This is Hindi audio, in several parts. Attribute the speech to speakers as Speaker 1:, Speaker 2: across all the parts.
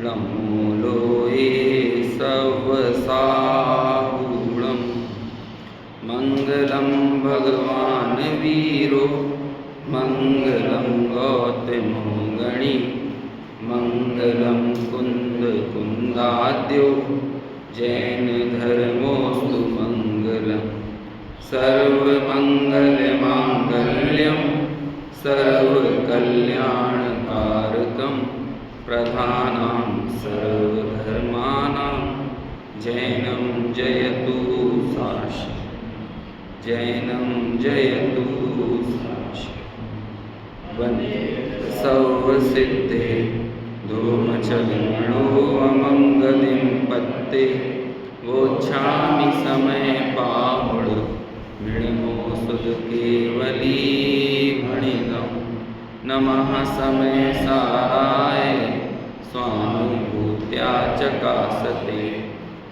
Speaker 1: लमूलोए सवसाहूणं मंगलम भगवान वीरो मंगलम गौतमो गणी मंगलम कुंद कुंदाद्यो जैन धर्मोस्तु मंगलम सर्वमंगलमांगल्यं सर्वकल्याणकारकं प्रधानं सर्वधर्माणां जैनं जयतु साक्षी जैनं जयतु साक्षी वन्दे सर्वसिद्धे धूमचरणो अमंगलिं पत्ते वोच्छामि समय पावड़ मृणमो सुध केवली भणिगम नमः समय साराय स्वानुभूत्या चकासते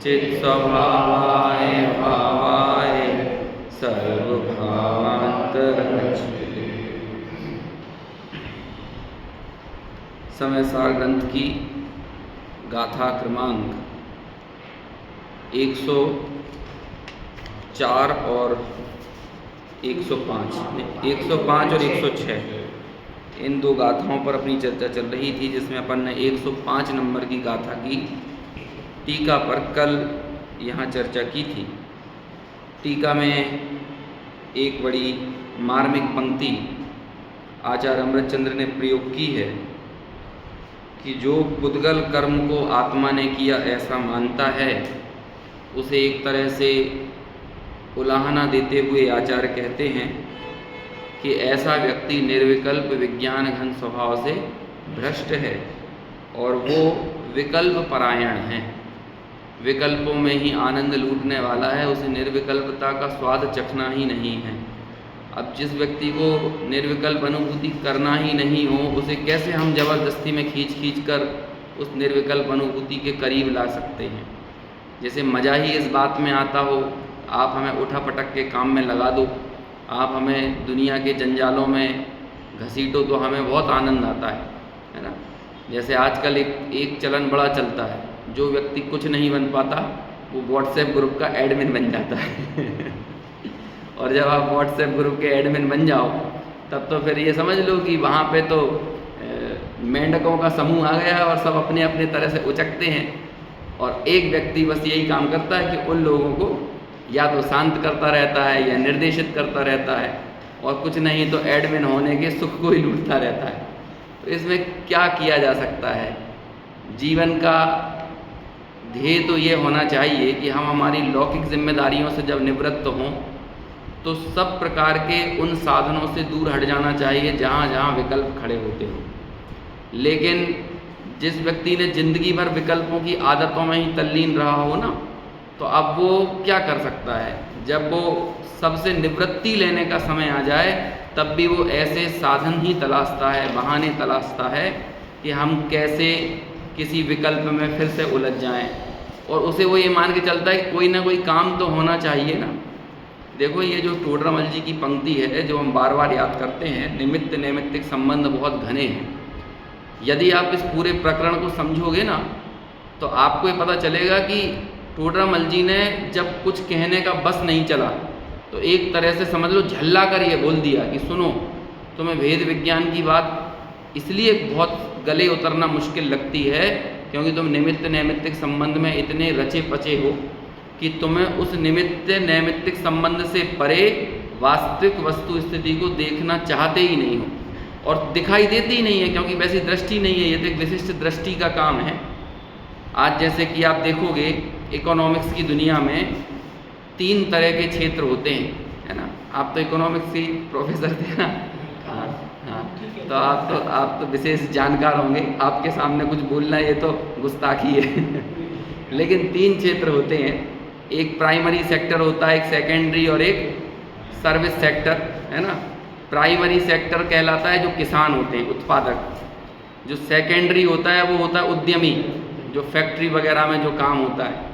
Speaker 1: चित्स्वभावाय भावाय सर्वभावांतरच्युते। समय सार ग्रंथ की गाथा क्रमांक 104 और 105 और 106 इन दो गाथाओं पर अपनी चर्चा चल रही थी, जिसमें अपन ने 105 नंबर की गाथा की टीका पर कल यहाँ चर्चा की थी। टीका में एक बड़ी मार्मिक पंक्ति आचार्य अमृतचंद्र ने प्रयोग की है कि जो पुद्गल कर्म को आत्मा ने किया ऐसा मानता है, उसे एक तरह से उलाहना देते हुए आचार्य कहते हैं कि ऐसा व्यक्ति निर्विकल्प विज्ञान घन स्वभाव से भ्रष्ट है और वो विकल्प परायण है, विकल्पों में ही आनंद लूटने वाला है, उसे निर्विकल्पता का स्वाद चखना ही नहीं है। अब जिस व्यक्ति को निर्विकल्प अनुभूति करना ही नहीं हो, उसे कैसे हम जबरदस्ती में खींच कर उस निर्विकल्प अनुभूति के करीब ला सकते हैं। जैसे मज़ा ही इस बात में आता हो, आप हमें उठा पटक के काम में लगा दो, आप हमें दुनिया के जंजालों में घसीटो तो हमें बहुत आनंद आता है ना। जैसे आजकल एक चलन बड़ा चलता है, जो व्यक्ति कुछ नहीं बन पाता वो व्हाट्सएप ग्रुप का एडमिन बन जाता है और जब आप व्हाट्सएप ग्रुप के एडमिन बन जाओ तब तो फिर ये समझ लो कि वहाँ पे तो मेंढकों का समूह आ गया और सब अपने अपने तरह से उचकते हैं, और एक व्यक्ति बस यही काम करता है कि उन लोगों को या तो शांत करता रहता है या निर्देशित करता रहता है, और कुछ नहीं तो एडमिन होने के सुख को ही लूटता रहता है। तो इसमें क्या किया जा सकता है? जीवन का ध्येय तो ये होना चाहिए कि हम हमारी लौकिक जिम्मेदारियों से जब निवृत्त हों तो सब प्रकार के उन साधनों से दूर हट जाना चाहिए जहाँ जहाँ विकल्प खड़े होते हों। लेकिन जिस व्यक्ति ने जिंदगी भर विकल्पों की आदतों में ही तल्लीन रहा हो ना, तो अब वो क्या कर सकता है? जब वो सबसे निवृत्ति लेने का समय आ जाए तब भी वो ऐसे साधन ही तलाशता है, बहाने तलाशता है कि हम कैसे किसी विकल्प में फिर से उलझ जाएं, और उसे वो ये मान के चलता है कि कोई ना कोई काम तो होना चाहिए ना। देखो, ये जो टोडरमल जी की पंक्ति है जो हम बार बार याद करते हैं, निमित्त नैमित्तिक संबंध बहुत घने हैं। यदि आप इस पूरे प्रकरण को समझोगे ना तो आपको ये पता चलेगा कि टोडरमल जी ने जब कुछ कहने का बस नहीं चला तो एक तरह से समझ लो झल्ला कर ये बोल दिया कि सुनो, तुम्हें भेद विज्ञान की बात इसलिए बहुत गले उतरना मुश्किल लगती है क्योंकि तुम निमित्त नैमित्तिक संबंध में इतने रचे पचे हो कि तुम्हें उस निमित्त नैमित्तिक संबंध से परे वास्तविक वस्तु स्थिति को देखना चाहते ही नहीं हो, और दिखाई देती ही नहीं है क्योंकि वैसी दृष्टि नहीं है। ये तो एक विशिष्ट दृष्टि का काम है। आज जैसे कि आप देखोगे इकोनॉमिक्स की दुनिया में 3 तरह के क्षेत्र होते हैं, है ना। आप तो इकोनॉमिक्स के प्रोफेसर थे ना। हाँ, तो आप तो विशेष जानकार होंगे, आपके सामने कुछ बोलना ये तो गुस्ताखी है लेकिन 3 क्षेत्र होते हैं, एक प्राइमरी सेक्टर होता है, एक सेकेंडरी और एक सर्विस सेक्टर, है ना। प्राइमरी सेक्टर कहलाता है जो किसान होते हैं, उत्पादक। जो सेकेंडरी होता है वो होता है उद्यमी, जो फैक्ट्री वगैरह में जो काम होता है।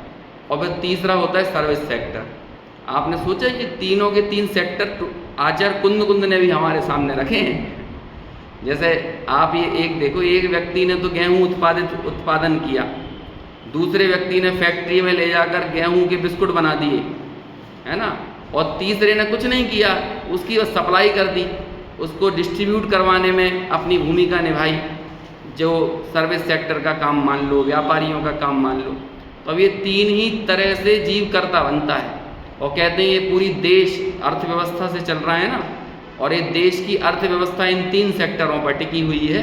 Speaker 1: और फिर तीसरा होता है सर्विस सेक्टर। आपने सोचा ये तीनों के 3 सेक्टर आचार्य कुंद ने भी हमारे सामने रखे हैं। जैसे आप ये एक देखो, एक व्यक्ति ने तो गेहूं उत्पादन किया, दूसरे व्यक्ति ने फैक्ट्री में ले जाकर गेहूं के बिस्कुट बना दिए, है ना, और तीसरे ने कुछ नहीं किया, उसकी बस सप्लाई कर दी, उसको डिस्ट्रीब्यूट करवाने में अपनी भूमिका निभाई, जो सर्विस सेक्टर का काम मान लो, व्यापारियों का काम मान लो। तो अब ये तीन ही तरह से जीवकर्ता बनता है, और कहते हैं ये पूरी देश अर्थव्यवस्था से चल रहा है ना, और ये देश की अर्थव्यवस्था इन तीन सेक्टरों पर टिकी हुई है।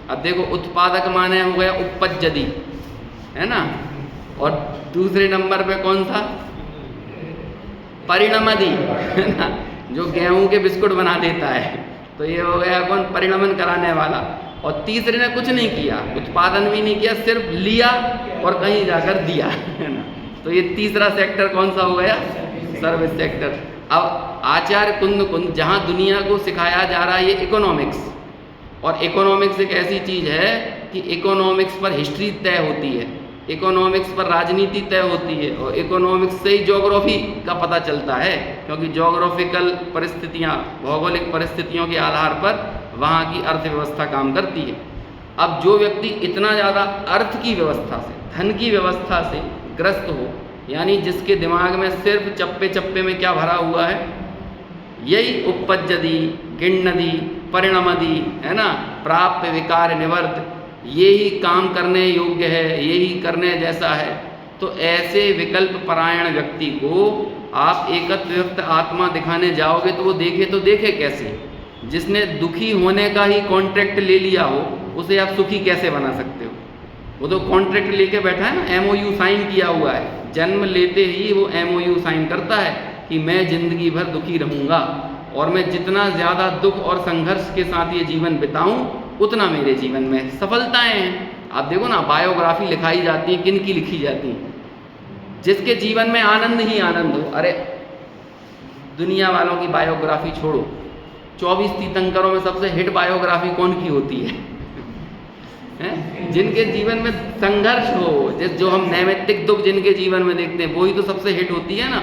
Speaker 1: अब देखो, उत्पादक माने हो गया उपपज्जति, है ना, और दूसरे नंबर पे कौन सा, परिणमदी, है ना, जो गेहूं के बिस्कुट बना देता है, तो ये हो गया कौन, परिणमन कराने वाला। और तीसरे ने कुछ नहीं किया, उत्पादन भी नहीं किया, सिर्फ लिया और कहीं जाकर दिया, है ना, तो ये तीसरा सेक्टर कौन सा हो गया, सर्विस सेक्टर। अब आचार्य कुंद जहाँ दुनिया को सिखाया जा रहा है ये इकोनॉमिक्स, और इकोनॉमिक्स एक ऐसी चीज़ है कि इकोनॉमिक्स पर हिस्ट्री तय होती है, इकोनॉमिक्स पर राजनीति तय होती है, और इकोनॉमिक्स से ही ज्योग्राफी का पता चलता है, क्योंकि ज्योग्राफिकल परिस्थितियाँ, भौगोलिक परिस्थितियों के आधार पर वहाँ की अर्थव्यवस्था काम करती है। अब जो व्यक्ति इतना ज़्यादा अर्थ की व्यवस्था से, धन की व्यवस्था से ग्रस्त हो, यानी जिसके दिमाग में सिर्फ चप्पे चप्पे में क्या भरा हुआ है, यही उपपज्जति, गिण्णति, परिणमति, है ना, प्राप्य विकार निवर्त, यही काम करने योग्य है, यही करने जैसा है, तो ऐसे विकल्प परायण व्यक्ति को आप एकत्वयुक्त आत्मा दिखाने जाओगे तो वो देखे कैसे। जिसने दुखी होने का ही कॉन्ट्रैक्ट ले लिया हो, उसे आप सुखी कैसे बना सकते हो। वो तो कॉन्ट्रैक्ट लेके बैठा है ना, MOU साइन किया हुआ है, जन्म लेते ही वो MOU साइन करता है कि मैं ज़िंदगी भर दुखी रहूँगा, और मैं जितना ज़्यादा दुख और संघर्ष के साथ ये जीवन बिताऊँ उतना मेरे जीवन में सफलताएं हैं। आप देखो ना, बायोग्राफी लिखाई जाती है, किन की लिखी जाती है, जिसके जीवन में आनंद ही आनंद हो। अरे दुनिया वालों की बायोग्राफी छोड़ो, 24 तीर्थंकरों में सबसे हिट बायोग्राफी कौन की होती है? जिनके जीवन में संघर्ष हो, जो हम नैमित्तिक दुख जिनके जीवन में देखते हैं, वही तो सबसे हिट होती है ना।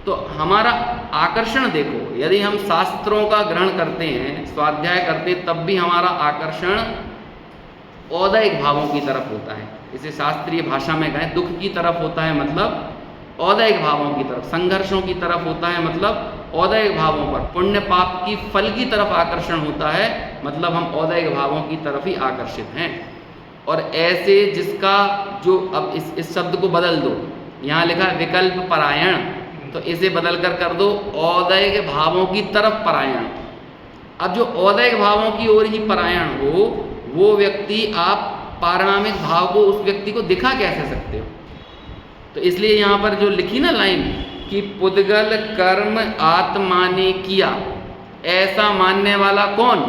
Speaker 1: तो हमारा आकर्षण देखो, यदि हम शास्त्रों का ग्रहण करते हैं, स्वाध्याय करते हैं, तब भी हमारा आकर्षण औदैहिक भावों की तरफ होता है। इसे शास्त्रीय भाषा में कहें, दुख की तरफ होता है मतलब औदैहिक भावों की तरफ, संघर्षों की तरफ होता है मतलब औदैहिक भावों पर, पुण्य पाप की फल की तरफ आकर्षण होता है मतलब हम औदैहिक भावों की तरफ ही आकर्षित हैं। और ऐसे जिसका जो, अब इस शब्द को बदल दो, यहाँ लिखा है विकल्प परायण, तो इसे बदल कर दो औदैहिक भावों की तरफ परायण। अब जो औदैहिक भावों की ओर ही परायण हो, वो व्यक्ति आप पारिणामिक भाव को उस व्यक्ति को दिखा कैसे सकते हो। तो इसलिए यहाँ पर जो लिखी ना लाइन कि पुद्गल कर्म आत्मा ने किया, ऐसा मानने वाला कौन?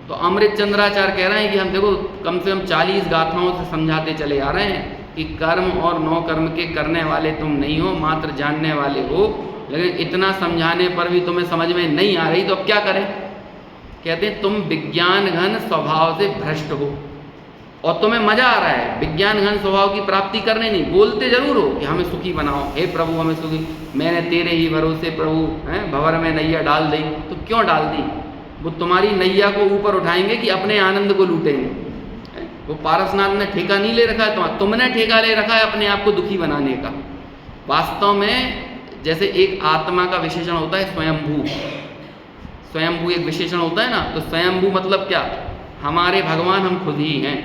Speaker 1: तो अमृत चंद्राचार्य कह रहे हैं कि हम देखो कम से कम 40 गाथाओं से समझाते चले आ रहे हैं कि कर्म और नौ कर्म के करने वाले तुम नहीं हो, मात्र जानने वाले हो। लेकिन इतना समझाने पर भी तुम्हें समझ में नहीं आ रही, तो अब क्या करें? कहते हैं तुम विज्ञान घन स्वभाव से भ्रष्ट हो और तुम्हें मजा आ रहा है विज्ञान घन स्वभाव की प्राप्ति करने, नहीं बोलते जरूर हो कि हमें सुखी बनाओ, हे प्रभु हमें सुखी, मैंने तेरे ही भरोसे प्रभु भंवर में नैया डाल दी। तो क्यों डाल दी? वो तुम्हारी नैया को ऊपर उठाएंगे कि अपने आनंद को लूटेंगे। वो पारसनाथ ने ठेका नहीं ले रखा है, तुमने ठेका ले रखा है अपने आप को दुखी बनाने का। वास्तव में जैसे एक आत्मा का विशेषण होता है स्वयंभू, स्वयंभू एक विशेषण होता है ना, तो स्वयंभू मतलब क्या? हमारे भगवान हम खुद ही हैं।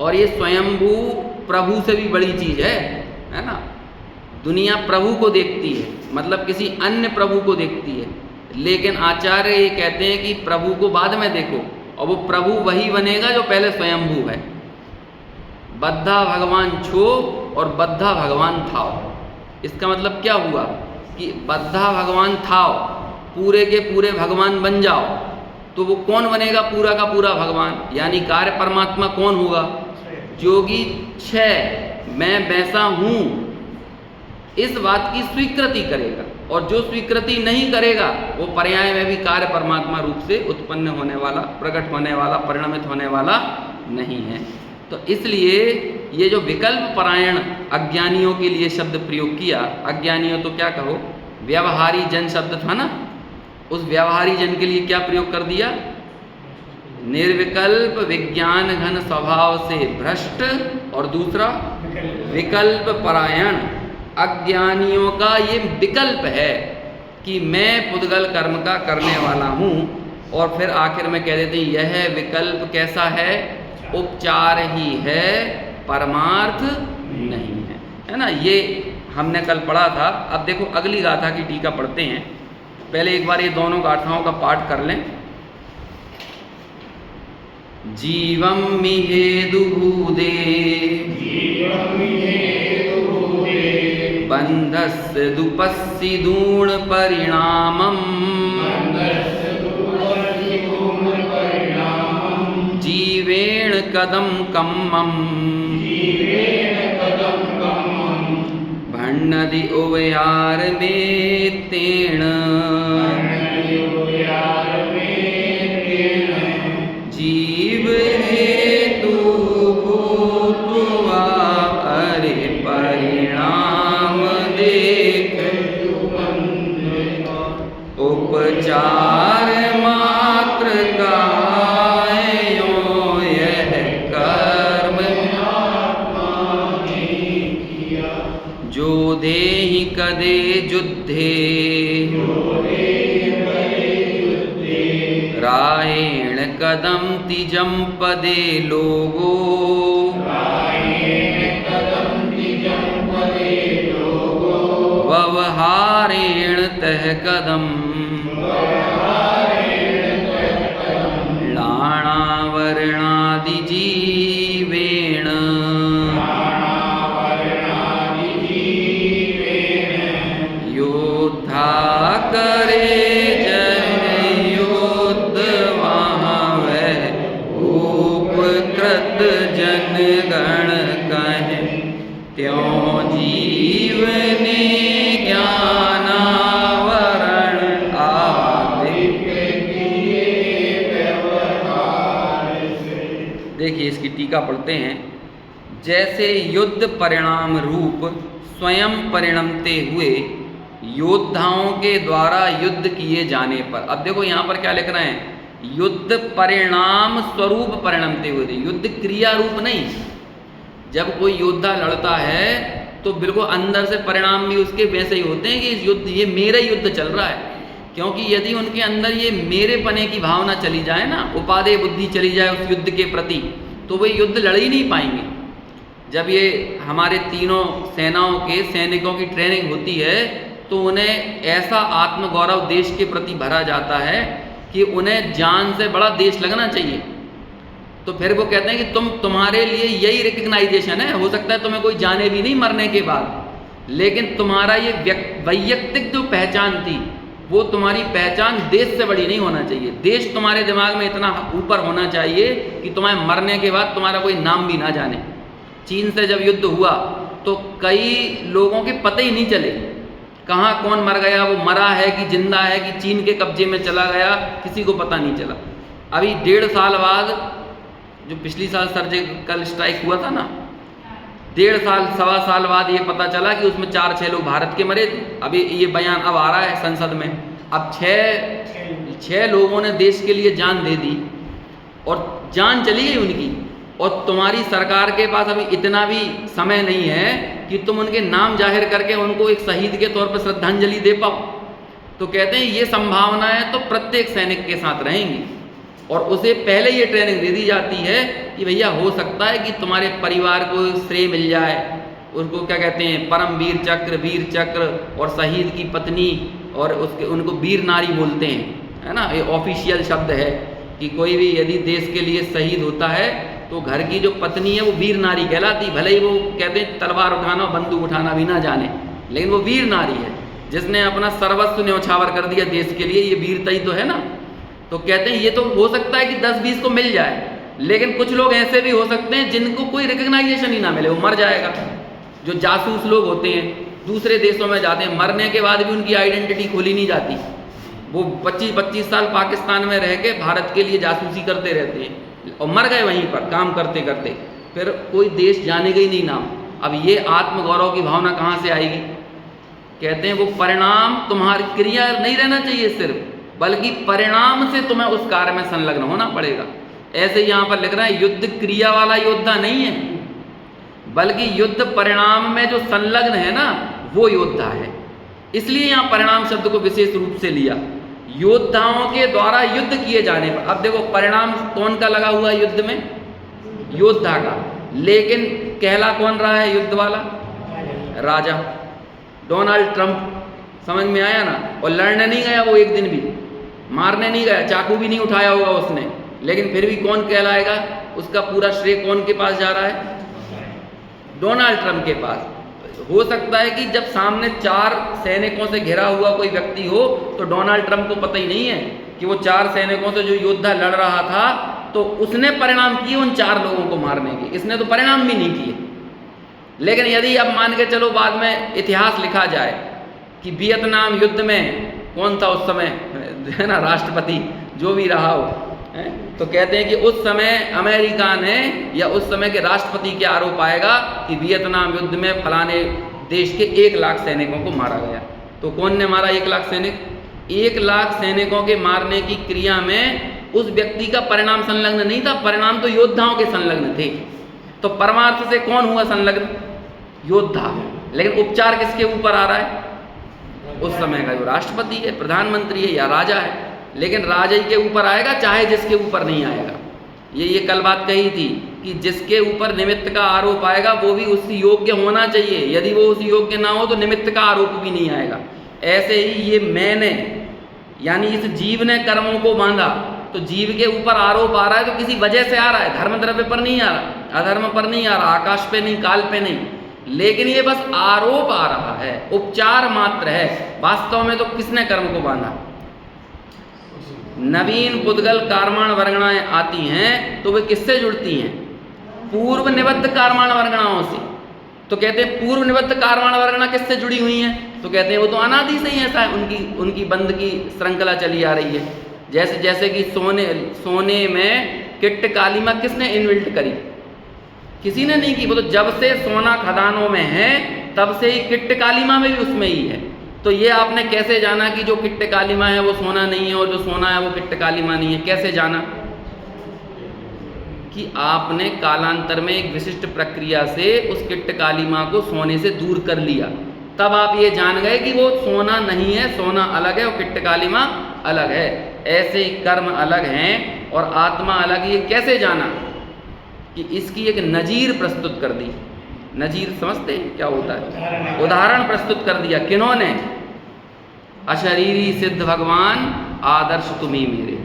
Speaker 1: और ये स्वयंभू प्रभु से भी बड़ी चीज है ना। दुनिया प्रभु को देखती है, मतलब किसी अन्य प्रभु को देखती है, लेकिन आचार्य ये कहते हैं कि प्रभु को बाद में देखो, और वो प्रभु वही बनेगा जो पहले स्वयंभू है। बद्धा भगवान छो और बद्धा भगवान थाओ। इसका मतलब क्या हुआ कि बद्धा भगवान थाओ, पूरे के पूरे भगवान बन जाओ, तो वो कौन बनेगा? पूरा का पूरा भगवान, यानी कार्य परमात्मा कौन होगा? जोगी छह मैं वैसा हूँ, इस बात की स्वीकृति करेगा। और जो स्वीकृति नहीं करेगा वो पर्याय में भी कार्य परमात्मा रूप से उत्पन्न होने वाला, प्रकट होने वाला, परिणमित होने वाला नहीं है। तो इसलिए ये जो विकल्प परायण अज्ञानियों के लिए शब्द प्रयोग किया, अज्ञानियों तो क्या कहो, व्यवहारी जन शब्द था ना, उस व्यवहारी जन के लिए क्या प्रयोग कर दिया? निर्विकल्प विज्ञान घन स्वभाव से भ्रष्ट, और दूसरा विकल्प परायण। अज्ञानियों का ये विकल्प है कि मैं पुद्गल कर्म का करने वाला हूँ, और फिर आखिर में कह देते हैं यह विकल्प कैसा है, उपचार ही है, परमार्थ नहीं है, है ना। ये हमने कल पढ़ा था। अब देखो अगली गाथा की टीका पढ़ते हैं। पहले एक बार ये दोनों गाथाओं का पाठ कर लें। जीवम मिहेदुभूदे बंधस्य दुपस्सि दूण परिणामम् जीवेण कदम कम्मम् भण्णदि उभयार में तेण जीव हेतु भूत्वा अरे परिणाम देख उपचार मात्र का यह कर्म जो देहि कदे युद्धे रायेण कदम तिजम पदे लोगो व्यवहारेण तह कदम लाणावर्णादि जीवेण योद्धा करे जनगण कहे त्यों जीवने ज्ञानावरण आदिक। देखिए इसकी टीका पढ़ते हैं। जैसे युद्ध परिणाम रूप स्वयं परिणमते हुए योद्धाओं के द्वारा युद्ध किए जाने पर, अब देखो यहाँ पर क्या लिख रहे हैं, युद्ध परिणाम स्वरूप परिणमते हुए थे, युद्ध क्रिया रूप नहीं। जब कोई योद्धा लड़ता है तो बिल्कुल अंदर से परिणाम भी उसके वैसे ही होते हैं कि इस युद्ध, ये मेरा युद्ध चल रहा है। क्योंकि यदि उनके अंदर ये मेरे पने की भावना चली जाए ना, उपादेय बुद्धि चली जाए उस युद्ध के प्रति, तो वे युद्ध लड़ ही नहीं पाएंगे। जब ये हमारे तीनों सेनाओं के सैनिकों की ट्रेनिंग होती है तो उन्हें ऐसा आत्मगौरव देश के प्रति भरा जाता है कि उन्हें जान से बड़ा देश लगना चाहिए। तो फिर वो कहते हैं कि तुम्हारे लिए यही रिकग्नाइजेशन है। हो सकता है तुम्हें कोई जाने भी नहीं मरने के बाद, लेकिन तुम्हारा ये वैयक्तिक जो पहचान थी वो तुम्हारी पहचान देश से बड़ी नहीं होना चाहिए। देश तुम्हारे दिमाग में इतना ऊपर होना चाहिए कि तुम्हें मरने के बाद तुम्हारा कोई नाम भी ना जाने। चीन से जब युद्ध हुआ तो कई लोगों के पता ही नहीं चले कहाँ कौन मर गया, वो मरा है कि जिंदा है कि चीन के कब्जे में चला गया, किसी को पता नहीं चला। अभी 1.5 साल बाद, जो पिछली साल सर्जिकल स्ट्राइक हुआ था ना, 1.5 साल 1.25 साल बाद ये पता चला कि उसमें 4-6 लोग भारत के मरे थे। अभी ये बयान अब आ रहा है संसद में। अब 6 लोगों ने देश के लिए जान दे दी और जान चली गई उनकी, और तुम्हारी सरकार के पास अभी इतना भी समय नहीं है कि तुम उनके नाम जाहिर करके उनको एक शहीद के तौर पर श्रद्धांजलि दे पाओ। तो कहते हैं ये संभावनाएं तो प्रत्येक सैनिक के साथ रहेंगी, और उसे पहले ये ट्रेनिंग दे दी जाती है कि भैया हो सकता है कि तुम्हारे परिवार को श्रेय मिल जाए। उसको क्या कहते हैं, परम वीर चक्र और शहीद की पत्नी, और उसके उनको वीर नारी बोलते हैं, है ना। ये ऑफिशियल शब्द है कि कोई भी यदि देश के लिए शहीद होता है तो घर की जो पत्नी है वो वीर नारी कहलाती। भले ही वो कहते हैं तलवार उठाना बंदूक उठाना भी ना जाने, लेकिन वो वीर नारी है जिसने अपना सर्वस्व न्यौछावर कर दिया देश के लिए। ये वीरता ही तो है ना। तो कहते हैं ये तो हो सकता है कि 10-20 को मिल जाए, लेकिन कुछ लोग ऐसे भी हो सकते हैं जिनको कोई रिकग्नाइजेशन ही ना मिले, वो मर जाएगा। जो जासूस लोग होते हैं दूसरे देशों में जाते हैं, मरने के बाद भी उनकी आइडेंटिटी खोली नहीं जाती। वो 25-25 साल पाकिस्तान में रह के भारत के लिए जासूसी करते रहते हैं और मर गए वहीं पर काम करते करते, फिर कोई देश जानेगा ही नहीं नाम। अब ये आत्मगौरव की भावना कहाँ से आएगी? कहते हैं वो परिणाम, तुम्हारी क्रिया नहीं रहना चाहिए सिर्फ, बल्कि परिणाम से तुम्हें उस कार्य में संलग्न होना पड़ेगा। ऐसे यहाँ पर लिख रहे हैं युद्ध क्रिया वाला योद्धा नहीं है, बल्कि युद्ध परिणाम में जो संलग्न है ना वो योद्धा है। इसलिए यहाँ परिणाम शब्द को विशेष रूप से लिया, योद्धाओं के द्वारा युद्ध किए जाने पर। अब देखो परिणाम कौन का लगा हुआ है युद्ध में? योद्धा का। लेकिन कहला कौन रहा है युद्ध वाला? राजा डोनाल्ड ट्रंप। समझ में आया ना? और लड़ने नहीं गया वो, एक दिन भी मारने नहीं गया, चाकू भी नहीं उठाया होगा उसने, लेकिन फिर भी कौन कहलाएगा? उसका पूरा श्रेय कौन के पास जा रहा है? डोनाल्ड ट्रंप के पास। हो सकता है कि जब सामने 4 सैनिकों से घिरा हुआ कोई व्यक्ति हो तो डोनाल्ड ट्रंप को पता ही नहीं है कि वो 4 सैनिकों से जो योद्धा लड़ रहा था तो उसने परिणाम किए उन 4 लोगों को मारने के, इसने तो परिणाम भी नहीं किए। लेकिन यदि अब मान के चलो बाद में इतिहास लिखा जाए कि वियतनाम युद्ध में कौन था उस समय, है ना, राष्ट्रपति जो भी रहा हो, तो कहते हैं कि उस समय अमेरिका ने या उस समय के राष्ट्रपति के आरोप आएगा कि वियतनाम युद्ध में फलाने देश के 1 लाख सैनिकों को मारा गया। तो कौन ने मारा 1 लाख सैनिक? 1 लाख सैनिकों के मारने की क्रिया में उस व्यक्ति का परिणाम संलग्न नहीं था, परिणाम तो योद्धाओं के संलग्न थे। तो परमार्थ से कौन हुआ संलग्न? योद्धा। लेकिन उपचार किसके ऊपर आ रहा है? उस समय का जो राष्ट्रपति है, प्रधानमंत्री है या राजा है। लेकिन राजा ही के ऊपर आएगा, चाहे जिसके ऊपर नहीं आएगा। ये कल बात कही थी कि जिसके ऊपर निमित्त का आरोप आएगा वो भी उस योग्य होना चाहिए, यदि वो उस योग्य ना हो तो निमित्त का आरोप भी नहीं आएगा। ऐसे ही ये मैंने यानी इस जीव ने कर्मों को बांधा, तो जीव के ऊपर आरोप आ रहा है तो किसी वजह से आ रहा है, धर्म द्रव्य पर नहीं आ रहा, अधर्म पर नहीं आ रहा, आकाश पे नहीं, काल पे नहीं, लेकिन ये बस आरोप आ रहा है, उपचार मात्र है। वास्तव में तो किसने कर्म को बांधा? नवीन पुद्गल कार्माण वर्गणाएं आती हैं तो वे किससे जुड़ती हैं? पूर्व निबद्ध कार्माण वर्गणाओं से। तो कहते हैं पूर्व निबद्ध कार्माण वर्गणा किससे जुड़ी हुई हैं? तो कहते हैं वो तो अनादि से ही ऐसा है, उनकी बंध की श्रृंखला चली आ रही है। जैसे कि सोने में किट्ट कालीमा किसने इन्विल्ट करी? किसी ने नहीं की। वो तो जब से सोना खदानों में है तब से ही किट्ट कालीमा में भी उसमें ही है। तो ये आपने कैसे जाना कि जो किट्ट कालीमा है वो सोना नहीं है और जो सोना है वो किट्ट कालीमा नहीं है? कैसे जाना? कि आपने कालांतर में एक विशिष्ट प्रक्रिया से उस किट्ट कालीमा को सोने से दूर कर लिया, तब आप ये जान गए कि वो सोना नहीं है, सोना अलग है और किट्ट कालीमा अलग है। ऐसे ही कर्म अलग हैं और आत्मा अलग। ये कैसे जाना? कि इसकी एक नजीर प्रस्तुत कर दी। नजीर समझते हैं क्या होता है? उदाहरण प्रस्तुत कर दिया। किन्होंने? अशरीरी सिद्ध भगवान आदर्श तुम्ही मेरे।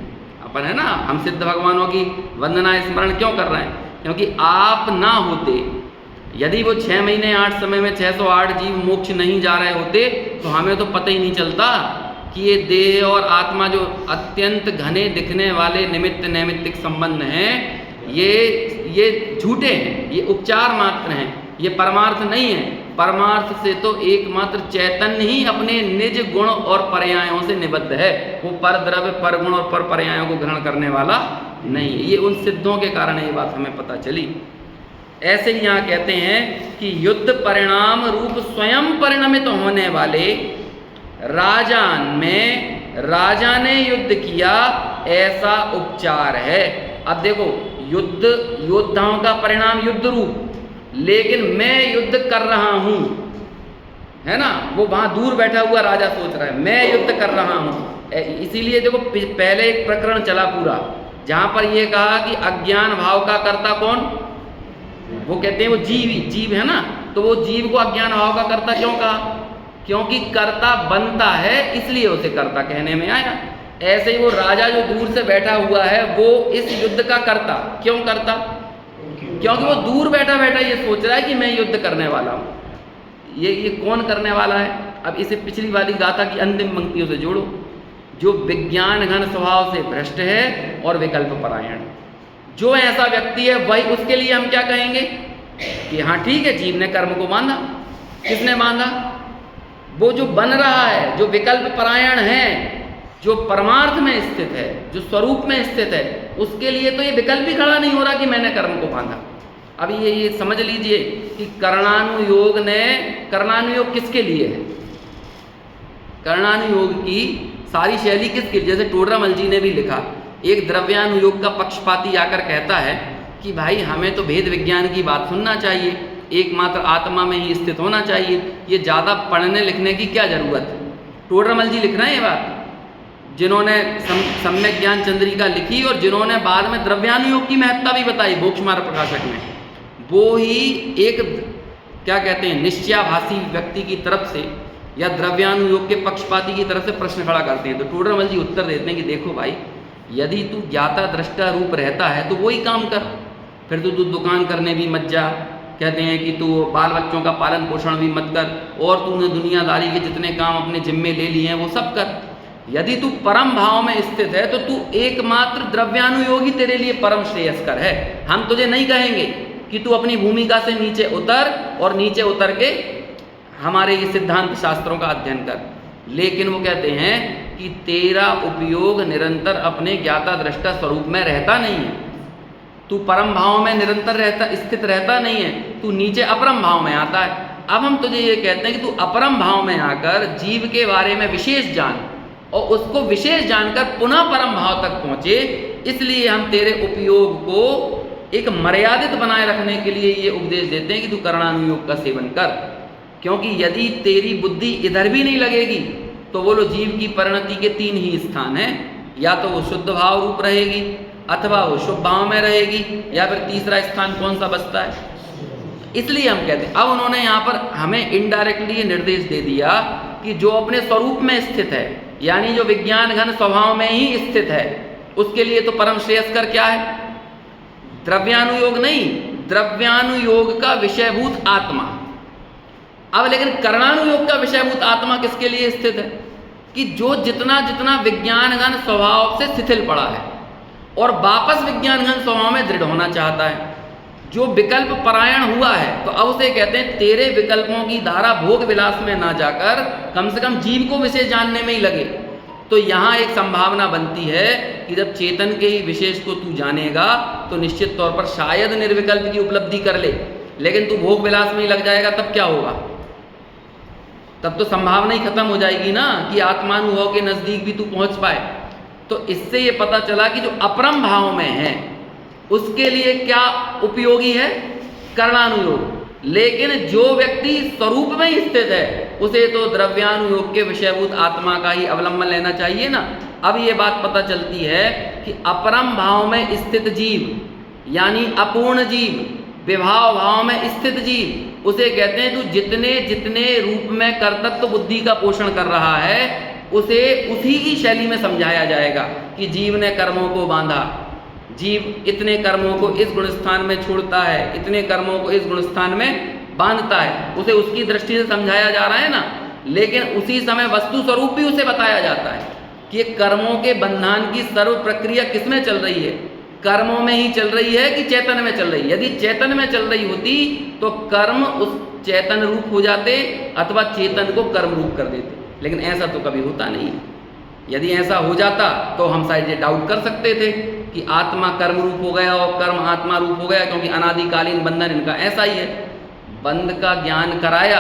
Speaker 1: अपन है ना, हम सिद्ध भगवानों की वंदना स्मरण क्यों कर रहे हैं? क्योंकि आप ना होते, यदि वो 6 महीने 8 समय में 608 जीव मोक्ष नहीं जा रहे होते तो हमें तो पता ही नहीं चलता कि ये देह और आत्मा जो अत्यंत घने दिखने वाले निमित्त नैमित्तिक संबंध हैं ये झूठे हैं, ये उपचार मात्र हैं, ये परमार्थ नहीं है। परमार्थ से तो एकमात्र चैतन्य ही अपने निज गुण और पर्यायों से निबद्ध है। वो पर द्रव्य, पर गुण और पर पर्यायों को ग्रहण करने वाला नहीं है। ये उन सिद्धों के कारण ये बात हमें पता चली। ऐसे ही यहाँ कहते हैं कि युद्ध परिणाम रूप स्वयं परिणमित होने वाले राजान में राजा ने युद्ध किया ऐसा उपचार है। अब देखो, युद्ध योद्धाओं का परिणाम युद्ध रूप, लेकिन मैं युद्ध कर रहा हूं, है ना, वो वहां दूर बैठा हुआ राजा सोच रहा है मैं युद्ध कर रहा हूं। इसीलिए देखो पहले एक प्रकरण चला पूरा जहां पर ये कहा कि अज्ञान भाव का कर्ता कौन? वो कहते हैं वो जीव है ना, तो वो जीव को अज्ञान भाव का कर्ता क्यों कहा? क्योंकि कर्ता बनता है इसलिए उसे कर्ता कहने में आया। ऐसे ही वो राजा जो दूर से बैठा हुआ है वो इस युद्ध का कर्ता क्यों करता? क्योंकि वो दूर बैठा बैठा ये सोच रहा है कि मैं युद्ध करने वाला हूं। ये कौन करने वाला है? अब इसे पिछली वाली गाथा की अंतिम पंक्तियों से जोड़ो। जो विज्ञान घन स्वभाव से भ्रष्ट है और विकल्प परायण, जो ऐसा व्यक्ति है वही, उसके लिए हम क्या कहेंगे कि हाँ ठीक है, जीव ने कर्म को बांधा। किसने बांधा? वो जो बन रहा है, जो विकल्प परायण है, जो परमार्थ में स्थित है, जो स्वरूप में स्थित है, उसके लिए तो ये विकल्प ही खड़ा नहीं हो रहा कि मैंने कर्म को बांधा। अब ये समझ लीजिए कि कर्णानुयोग किसके लिए है? कर्णानुयोग की सारी शैली किसके लिए? जैसे टोडरमल जी ने भी लिखा एक द्रव्यानुयोग का पक्षपाती आकर कहता है कि भाई हमें तो भेद विज्ञान की बात सुनना चाहिए, एकमात्र आत्मा में ही स्थित होना चाहिए, ये ज़्यादा पढ़ने लिखने की क्या ज़रूरत है। टोडरमल जी लिख रहे हैं ये बात, जिन्होंने सम्यक ज्ञान चंद्रिका लिखी और जिन्होंने बाद में द्रव्यानुयोग की महत्ता भी बताई भोक्ष्मार प्रकाशक में, वो ही एक क्या कहते हैं निश्चयाभासी व्यक्ति की तरफ से या द्रव्यानुयोग के पक्षपाती की तरफ से प्रश्न खड़ा करते हैं। तो टोडरमल जी उत्तर देते हैं कि देखो भाई, यदि तू ज्ञाता दृष्टा रूप रहता है तो वही काम कर, फिर तू दुकान करने भी मत जा, कहते हैं कि तू बाल बच्चों का पालन पोषण भी मत कर, और तूने दुनियादारी के जितने काम अपने जिम्मे ले लिए हैं वो सब कर। यदि तू परम भाव में स्थित है तो तू एकमात्र द्रव्यानुयोगी तेरे लिए परम श्रेयस्कर है। हम तुझे नहीं कहेंगे कि तू अपनी भूमिका से नीचे उतर और नीचे उतर के हमारे ये सिद्धांत शास्त्रों का अध्ययन कर, लेकिन वो कहते हैं कि तेरा उपयोग निरंतर अपने ज्ञाता दृष्टा स्वरूप में रहता नहीं है, तू परम भाव में निरंतर स्थित रहता नहीं है, तू नीचे अपरम भाव में आता है। अब हम तुझे ये कहते हैं कि तू अपरम भाव में आकर जीव के बारे में विशेष जान और उसको विशेष जानकर पुनः परम भाव तक पहुँचे, इसलिए हम तेरे उपयोग को एक मर्यादित बनाए रखने के लिए ये उपदेश देते हैं कि तू करणानुयोग का सेवन कर, क्योंकि यदि तेरी बुद्धि इधर भी नहीं लगेगी तो बोलो जीव की परिणति के 3 ही स्थान हैं, या तो वो शुद्ध भाव रूप रहेगी, अथवा वो शुभ भाव में रहेगी, या फिर तीसरा स्थान कौन सा बचता है। इसलिए हम कहते हैं, अब उन्होंने यहाँ पर हमें इनडायरेक्टली ये निर्देश दे दिया कि जो अपने स्वरूप में स्थित है, यानी जो विज्ञान घन स्वभाव में ही स्थित है, उसके लिए तो परम श्रेयस्कर क्या है, द्रव्यानुयोग नहीं, द्रव्यानुयोग का विषयभूत आत्मा। अब लेकिन करणानुयोग का विषयभूत आत्मा किसके लिए स्थित है कि जो जितना जितना विज्ञानघन स्वभाव से शिथिल पड़ा है और वापस विज्ञानघन स्वभाव में दृढ़ होना चाहता है, जो विकल्प परायण हुआ है, तो अब उसे कहते हैं तेरे विकल्पों की धारा भोग विलास में ना जाकर कम से कम जीव को विशेष जानने में ही लगे। तो यहाँ एक संभावना बनती है कि जब चेतन के ही विशेष को तू जानेगा तो निश्चित तौर पर शायद निर्विकल्प की उपलब्धि कर ले, लेकिन तू भोग विलास में ही लग जाएगा, तब क्या होगा, तब तो संभावना ही खत्म हो जाएगी ना कि आत्मानुभव के नजदीक भी तू पहुंच पाए। तो इससे ये पता चला कि जो अपरम भाव में है उसके लिए क्या उपयोगी है, करणानुयोग, लेकिन जो व्यक्ति स्वरूप में ही स्थित है उसे तो द्रव्यानुयोग के विषयभूत आत्मा का ही अवलंबन लेना चाहिए ना। अब ये बात पता चलती है कि अपरम भाव में स्थित जीव यानी अपूर्ण जीव, विभाव भाव में स्थित जीव, उसे कहते हैं तू जितने जितने रूप में कर्तृत्व बुद्धि का पोषण कर रहा है उसे उसी की शैली में समझाया जाएगा कि जीव ने कर्मों को बांधा, जीव इतने कर्मों को इस गुणस्थान में छोड़ता है, इतने कर्मों को इस गुणस्थान में बांधता है, उसे उसकी दृष्टि से समझाया जा रहा है ना। लेकिन उसी समय वस्तु स्वरूप भी उसे बताया जाता है कि कर्मों के बंधन की सर्व प्रक्रिया किसमें चल रही है, कर्मों में ही चल रही है कि चेतन में चल रही है। यदि चेतन में चल रही होती तो कर्म उस चेतन रूप हो जाते अथवा चेतन को कर्म रूप कर देते, लेकिन ऐसा तो कभी होता नहीं है। यदि ऐसा हो जाता तो हम शायद ये डाउट कर सकते थे कि आत्मा कर्म रूप हो गया और कर्म आत्मा रूप हो गया, क्योंकि अनादिकालीन बंधन इनका ऐसा ही है। बंध का ज्ञान कराया,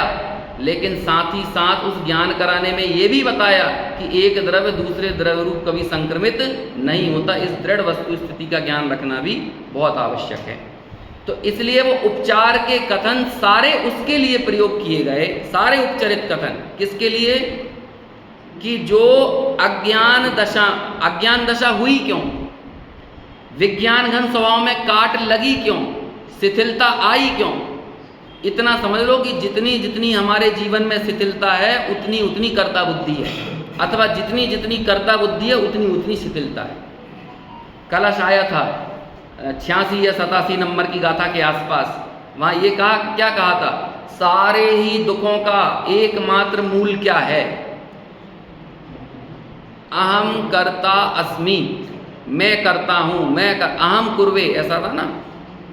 Speaker 1: लेकिन साथ ही साथ उस ज्ञान कराने में ये भी बताया कि एक द्रव्य दूसरे द्रव्य रूप कभी संक्रमित नहीं होता। इस दृढ़ वस्तु स्थिति का ज्ञान रखना भी बहुत आवश्यक है। तो इसलिए वो उपचार के कथन सारे उसके लिए प्रयोग किए गए, सारे उपचरित कथन किसके लिए कि जो अज्ञान दशा हुई क्यों, विज्ञान घन स्वभाव में काट लगी क्यों, शिथिलता आई क्यों। इतना समझ लो कि जितनी जितनी हमारे जीवन में शिथिलता है उतनी उतनी कर्ता बुद्धि है, अथवा जितनी जितनी कर्ता बुद्धि है उतनी उतनी शिथिलता है। कलश आया था 86 या 87 नंबर की गाथा के आसपास, वहाँ ये कहा, क्या कहा था, सारे ही दुखों का एकमात्र मूल क्या है, अहम कर्ता अस्मि, मैं करता हूँ, अहम कुर्वे, ऐसा था ना,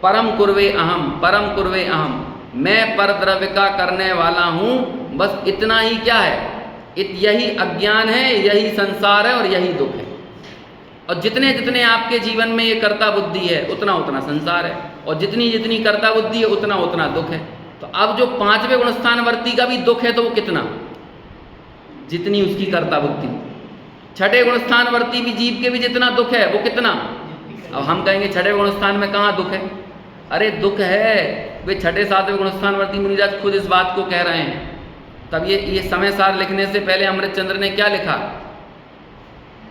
Speaker 1: परम कुर्वे अहम, परम कुर्वे अहम, मैं पर द्रव्य का करने वाला हूँ। बस इतना ही क्या है, यही अज्ञान है, यही संसार है और यही दुख है। और जितने जितने आपके जीवन में ये कर्ता बुद्धि है उतना उतना संसार है, और जितनी जितनी कर्ता बुद्धि है उतना उतना दुख है। तो अब जो 5वें गुणस्थान वर्ती का भी दुख है तो वो कितना, जितनी उसकी कर्ता बुद्धि। छठे गुणस्थानवर्ती भी जीव के भी जितना दुख है वो कितना। अब हम कहेंगे छठे गुणस्थान में कहाँ दुख है, अरे दुख है, वे छठे सातवें गुणस्थानवर्ती मुनिराज खुद इस बात को कह रहे हैं। तब ये समय सार लिखने से पहले अमृतचंद्र ने क्या लिखा,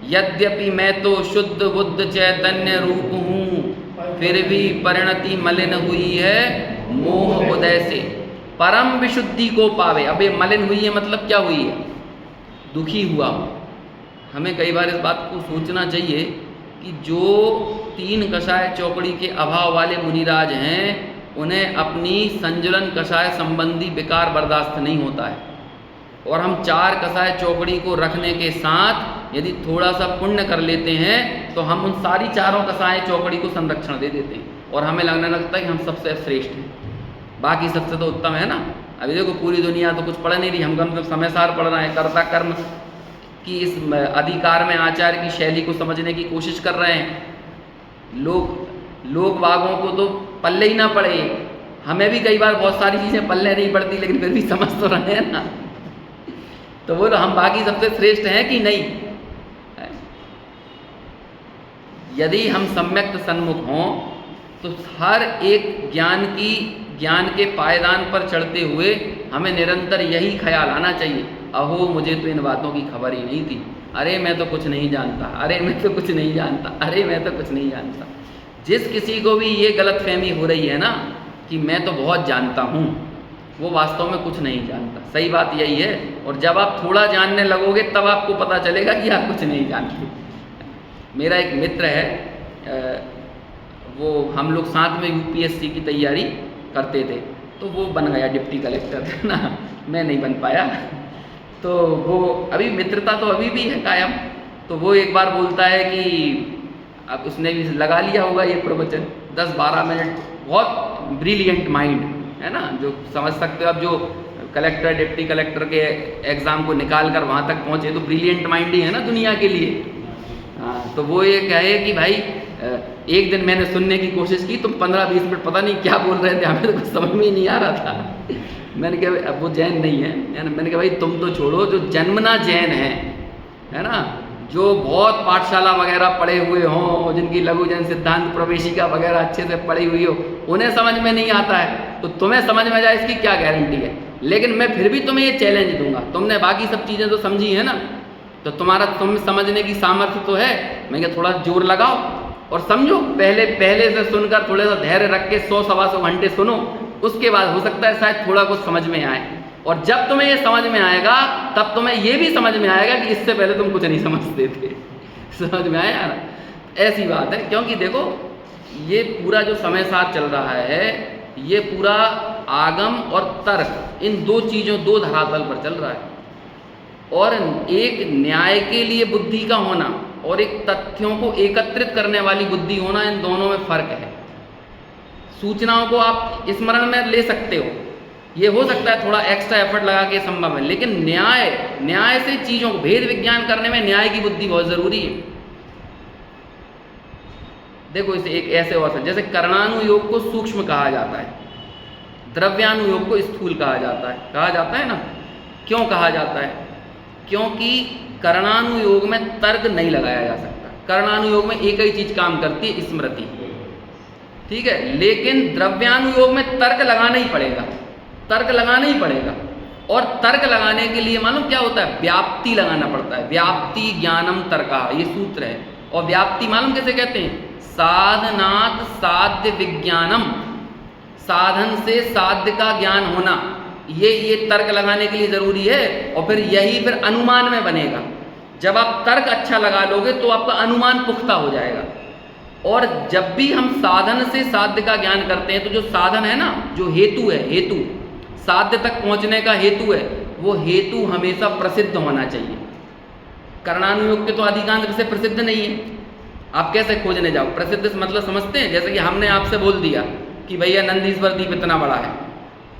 Speaker 1: यद्यपि मैं तो शुद्ध बुद्ध चैतन्य रूप हूँ, फिर भी परिणति मलिन हुई है मोह उदय से, परम विशुद्धि को पावे। अब ये मलिन हुई है मतलब क्या हुई है, दुखी हुआ। हमें कई बार इस बात को सोचना चाहिए कि जो 3 कषाय चौकड़ी के अभाव वाले मुनिराज हैं उन्हें अपनी संजुलन कषाय संबंधी विकार बर्दाश्त नहीं होता है, और हम 4 कषाय चौकड़ी को रखने के साथ यदि थोड़ा सा पुण्य कर लेते हैं तो हम उन सारी 4 कषाय चौकड़ी को संरक्षण दे देते हैं, और हमें लगने लगता है कि हम सबसे श्रेष्ठ हैं, बाकी सबसे तो उत्तम है ना। अभी देखो पूरी दुनिया तो कुछ पढ़ नहीं रही, हम कम से समय सार पढ़ रहे हैं, कर्ता कर्म की इस अधिकार में आचार्य की शैली को समझने की कोशिश कर रहे हैं। लोग बागों को तो पल्ले ही ना पड़े, हमें भी कई बार बहुत सारी चीज़ें पल्ले नहीं पड़ती, लेकिन फिर भी समझ तो रहे हैं ना। तो बोलो हम बाकी सबसे श्रेष्ठ हैं कि नहीं। यदि हम सम्यक्त सन्मुख हों तो हर एक ज्ञान के पायदान पर चढ़ते हुए हमें निरंतर यही ख्याल आना चाहिए, अहो मुझे तो इन बातों की खबर ही नहीं थी, अरे मैं तो कुछ नहीं जानता, अरे मैं तो कुछ नहीं जानता, अरे मैं तो कुछ नहीं जानता। जिस किसी को भी ये गलतफहमी हो रही है ना कि मैं तो बहुत जानता हूँ, वो वास्तव में कुछ नहीं जानता। सही बात यही है, और जब आप थोड़ा जानने लगोगे तब आपको पता चलेगा कि आप कुछ नहीं जानते। मेरा एक मित्र है, वो हम लोग साथ में यूपीएससी की तैयारी करते थे, तो वो बन गया डिप्टी कलेक्टर ना, मैं नहीं बन पाया। तो वो अभी मित्रता तो अभी भी है कायम। तो वो एक बार बोलता है कि अब उसने भी लगा लिया होगा ये प्रवचन 10-12 मिनट, बहुत ब्रिलियंट माइंड है ना, जो समझ सकते हो अब, जो कलेक्टर डिप्टी कलेक्टर के एग्ज़ाम को निकाल कर वहाँ तक पहुँचे तो ब्रिलियंट माइंड ही है ना दुनिया के लिए। हाँ, तो वो ये कहे कि भाई एक दिन मैंने सुनने की कोशिश की, तुम 15-20 मिनट पता नहीं क्या बोल रहे थे, हमें तो कुछ समझ में ही नहीं आ रहा था। मैंने कहा अब वो जैन नहीं है, मैंने कहा भाई तुम तो छोड़ो, जो जन्मना जैन है ना, जो बहुत पाठशाला वगैरह पढ़े हुए हों, जिनकी लघु जैन सिद्धांत प्रवेशिका वगैरह अच्छे से पढ़ी हुई हो, उन्हें समझ में नहीं आता है, तो तुम्हें समझ में जाए इसकी क्या गारंटी है। लेकिन मैं फिर भी तुम्हें ये चैलेंज दूंगा, तुमने बाकी सब चीज़ें तो समझी है ना, तो तुम समझने की सामर्थ्य तो है। मैं क्या थोड़ा जोर लगाओ और समझो, पहले से सुनकर थोड़ा सा धैर्य रख के 100-125 घंटे सुनो, उसके बाद हो सकता है शायद थोड़ा कुछ समझ में आए। और जब तुम्हें ये समझ में आएगा तब तुम्हें ये भी समझ में आएगा कि इससे पहले तुम कुछ नहीं समझते थे। समझ में आया ना, ऐसी बात है। क्योंकि देखो ये पूरा जो समय साथ चल रहा है, ये पूरा आगम और तर्क, इन 2 चीज़ों, 2 धरातल पर चल रहा है। और एक न्याय के लिए बुद्धि का होना और एक तथ्यों को एकत्रित करने वाली बुद्धि होना, इन दोनों में फर्क है। सूचनाओं को आप स्मरण में ले सकते हो, ये हो सकता है थोड़ा एक्स्ट्रा एफर्ट लगा के संभव है, लेकिन न्याय से चीज़ों को भेद विज्ञान करने में न्याय की बुद्धि बहुत ज़रूरी है। देखो इसे एक ऐसे और जैसे कर्णानुयोग को सूक्ष्म कहा जाता है, द्रव्यानुयोग को स्थूल कहा जाता है ना। क्यों कहा जाता है? क्योंकि कर्णानुयोग में तर्क नहीं लगाया जा सकता। कर्णानुयोग में एक ही चीज़ काम करती है, स्मृति, ठीक है। लेकिन द्रव्यानुयोग में तर्क लगाना ही पड़ेगा, और तर्क लगाने के लिए मालूम क्या होता है? व्याप्ति लगाना पड़ता है। व्याप्ति ज्ञानम तर्का, ये सूत्र है। और व्याप्ति मालूम कैसे कहते हैं? साधनात् साध्य विज्ञानम, साधन से साध्य का ज्ञान होना, ये तर्क लगाने के लिए ज़रूरी है। और फिर यही फिर अनुमान में बनेगा। जब आप तर्क अच्छा लगा लोगे तो आपका अनुमान पुख्ता हो जाएगा। और जब भी हम साधन से साध्य का ज्ञान करते हैं तो जो साधन है ना, जो हेतु है, हेतु साध्य तक पहुंचने का हेतु है, वो हेतु हमेशा प्रसिद्ध होना चाहिए। कर्णानुयोग के तो अधिकांश से प्रसिद्ध नहीं है। आप कैसे खोजने जाओ? प्रसिद्ध मतलब समझते हैं, जैसे कि हमने आपसे बोल दिया कि भैया नंदीश्वर द्वीप इतना बड़ा है।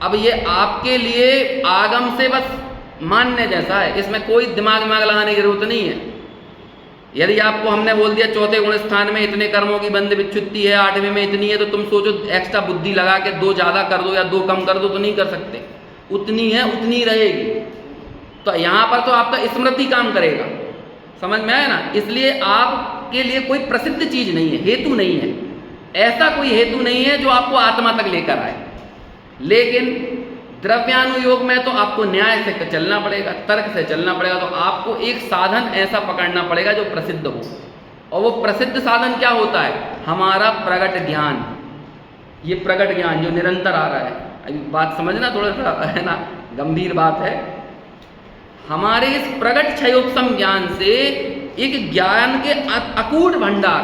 Speaker 1: अब ये आपके लिए आगम से बस मानने जैसा है, इसमें कोई दिमाग लगाने की जरूरत नहीं है। यदि आपको हमने बोल दिया चौथे गुण स्थान में इतने कर्मों की बंद विच्छुत्ति है, 8वें में इतनी है, तो तुम सोचो एक्स्ट्रा बुद्धि लगा के 2 ज़्यादा कर दो या 2 कम कर दो, तो नहीं कर सकते। उतनी है उतनी रहेगी। तो यहाँ पर तो आपका स्मृति काम करेगा, समझ में आया ना? इसलिए आपके लिए कोई प्रसिद्ध चीज नहीं है, हेतु नहीं है, ऐसा कोई हेतु नहीं है जो आपको आत्मा तक लेकर आए। लेकिन द्रव्यानुयोग में तो आपको न्याय से चलना पड़ेगा, तर्क से चलना पड़ेगा। तो आपको एक साधन ऐसा पकड़ना पड़ेगा जो प्रसिद्ध हो, और वो प्रसिद्ध साधन क्या होता है? हमारा प्रगट ज्ञान। ये प्रगट ज्ञान जो निरंतर आ रहा है, अभी बात समझना, थोड़ा सा है ना, गंभीर बात है। हमारे इस प्रगट क्षयोपम ज्ञान से एक ज्ञान के अकूट भंडार,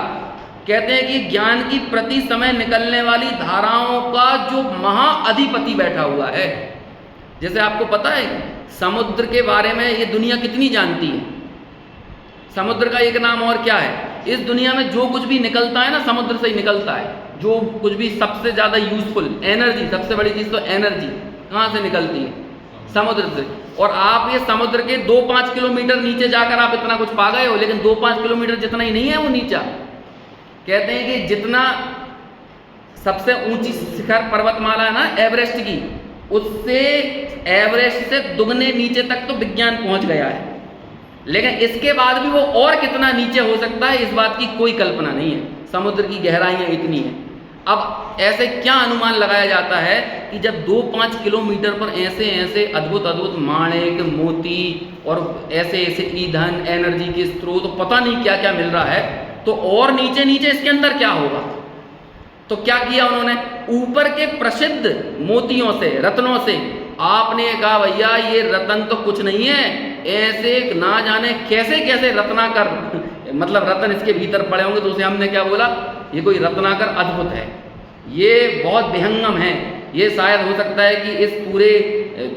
Speaker 1: कहते हैं कि ज्ञान की प्रति समय निकलने वाली धाराओं का जो महाअधिपति बैठा हुआ है। जैसे आपको पता है समुद्र के बारे में ये दुनिया कितनी जानती है। समुद्र का एक नाम और क्या है? इस दुनिया में जो कुछ भी निकलता है ना, समुद्र से ही निकलता है। जो कुछ भी सबसे ज़्यादा यूजफुल एनर्जी, सबसे बड़ी चीज़ तो एनर्जी कहाँ से निकलती है? समुद्र से। और आप ये समुद्र के 2-5 किलोमीटर नीचे जाकर आप इतना कुछ पा गए हो, लेकिन 2-5 किलोमीटर जितना ही नहीं है वो नीचा। कहते हैं कि जितना सबसे ऊंची शिखर पर्वतमाला है ना एवरेस्ट की, उससे एवरेस्ट से दुगने नीचे तक तो विज्ञान पहुंच गया है। लेकिन इसके बाद भी वो और कितना नीचे हो सकता है, इस बात की कोई कल्पना नहीं है। समुद्र की गहराइयाँ इतनी हैं। अब ऐसे क्या अनुमान लगाया जाता है कि जब 2-5 किलोमीटर पर ऐसे ऐसे अद्भुत अद्भुत माणिक, मोती और ऐसे ऐसे ईंधन, एनर्जी के स्रोत, पता नहीं क्या क्या मिल रहा है, तो और नीचे नीचे इसके अंदर क्या होगा? तो क्या किया उन्होंने? ऊपर के प्रसिद्ध मोतियों से, रत्नों से आपने कहा भैया ये रत्न तो कुछ नहीं है, ऐसे ना जाने कैसे कैसे रत्नाकर, मतलब रत्न इसके भीतर पड़े होंगे। तो उसे हमने क्या बोला? ये कोई रत्नाकर अद्भुत है, ये बहुत विहंगम है, ये शायद हो सकता है कि इस पूरे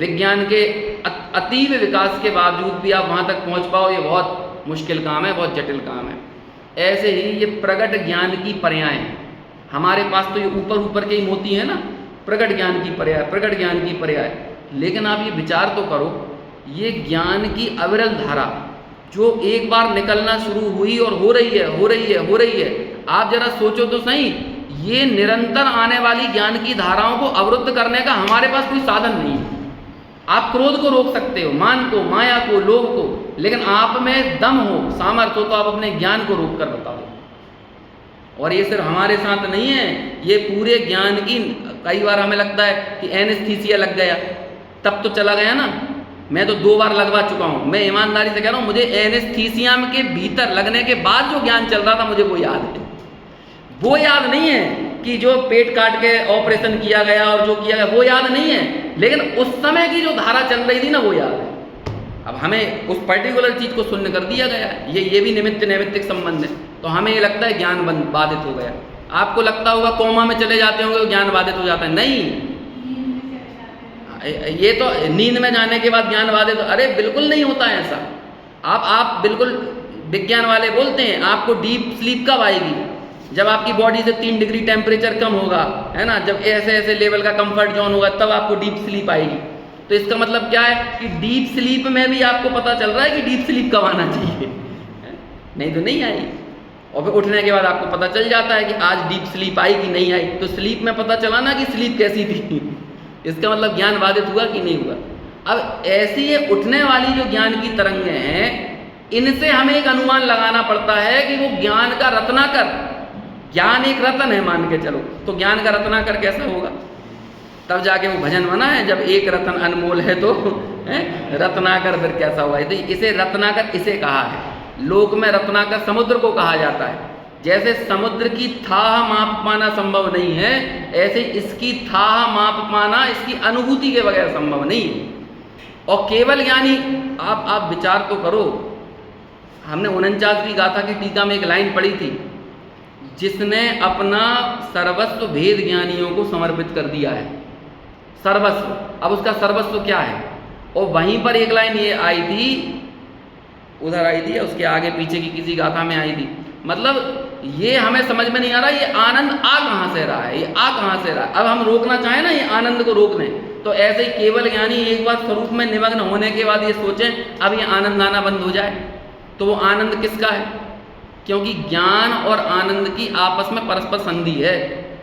Speaker 1: विज्ञान के अतीव विकास के बावजूद भी आप वहाँ तक पहुँच पाओ, ये बहुत मुश्किल काम है, बहुत जटिल काम है। ऐसे ही ये प्रगट ज्ञान की पर्याय हैं। हमारे पास तो ये ऊपर ऊपर के ही मोती हैं ना, प्रगट ज्ञान की पर्याय, प्रगट ज्ञान की पर्याय। लेकिन आप ये विचार तो करो, ये ज्ञान की अविरल धारा जो एक बार निकलना शुरू हुई और हो रही है, हो रही है, हो रही है। आप जरा सोचो तो सही, ये निरंतर आने वाली ज्ञान की धाराओं को अवरुद्ध करने का हमारे पास कोई साधन नहीं है। आप क्रोध को रोक सकते हो, मान को, माया को, लोभ को, लेकिन आप में दम हो, सामर्थ्य हो, तो आप अपने ज्ञान को रोक कर बताओ। और ये सिर्फ हमारे साथ नहीं है, ये पूरे ज्ञान की, कई बार हमें लगता है कि एनेस्थीसिया लग गया, तब तो चला गया ना। मैं तो 2 बार लगवा चुका हूँ, मैं ईमानदारी से कह रहा हूँ, मुझे एनेस्थीसिया के भीतर लगने के बाद जो ज्ञान चल रहा था मुझे वो याद है। वो याद नहीं है कि जो पेट काट के ऑपरेशन किया गया और जो किया गया, वो याद नहीं है, लेकिन उस समय की जो धारा चल रही थी ना, वो याद है। अब हमें उस पर्टिकुलर चीज़ को शून्य कर दिया गया है, ये भी निमित्त नैमित्तिक संबंध है, तो हमें ये लगता है ज्ञान बाधित हो गया। आपको लगता होगा कोमा में चले जाते होंगे तो ज्ञान बाधित हो जाता है, नहीं। ये तो नींद में जाने के बाद ज्ञान बाधित, अरे बिल्कुल नहीं होता है ऐसा। आप बिल्कुल, विज्ञान वाले बोलते हैं आपको डीप स्लीप कब आएगी? जब आपकी बॉडी से 3 डिग्री टेम्परेचर कम होगा, है ना, जब ऐसे ऐसे लेवल का कंफर्ट जोन होगा, तब आपको डीप स्लीप आएगी। तो इसका मतलब क्या है कि डीप स्लीप में भी आपको पता चल रहा है कि डीप स्लीप कब आना चाहिए, नहीं तो नहीं आई। और फिर उठने के बाद आपको पता चल जाता है कि आज डीप स्लीप आई कि नहीं आई। तो स्लीप में पता चला ना कि स्लीप कैसी थी, इसका मतलब ज्ञान बाधित हुआ कि नहीं हुआ। अब ऐसी ये उठने वाली जो ज्ञान की तरंगें हैं, इनसे हमें एक अनुमान लगाना पड़ता है कि वो ज्ञान का रत्नाकर, ज्ञान एक रत्न है मान के चलो, तो ज्ञान का रत्नाकर कैसा होगा? तब जाके वो भजन बना है, जब एक रत्न अनमोल है तो रत्नाकर फिर कैसा हुआ है। तो इसे रत्नाकर इसे कहा है, लोक में रत्नाकर समुद्र को कहा जाता है। जैसे समुद्र की थाह माप पाना संभव नहीं है, ऐसे इसकी थाह माप पाना, इसकी अनुभूति के बगैर संभव नहीं है। और केवल यानी आप विचार तो करो, हमने 49वीं गाथा की टीका में एक लाइन पढ़ी थी, जिसने अपना सर्वस्व भेद ज्ञानियों को समर्पित कर दिया है, सर्वस्व। अब उसका सर्वस्व क्या है? और वहीं पर एक लाइन ये आई थी, उधर आई थी, उसके आगे पीछे की किसी गाथा में आई थी। मतलब ये हमें समझ में नहीं आ रहा, ये आनंद आ कहाँ से रहा है, ये आ कहाँ से रहा है। अब हम रोकना चाहें ना, ये आनंद को रोक दें, तो ऐसे ही केवल ज्ञानी एक बार स्वरूप में निमग्न होने के बाद ये सोचें अब ये आनंद आना बंद हो जाए, तो वो आनंद किसका है? क्योंकि ज्ञान और आनंद की आपस में परस्पर संधि है,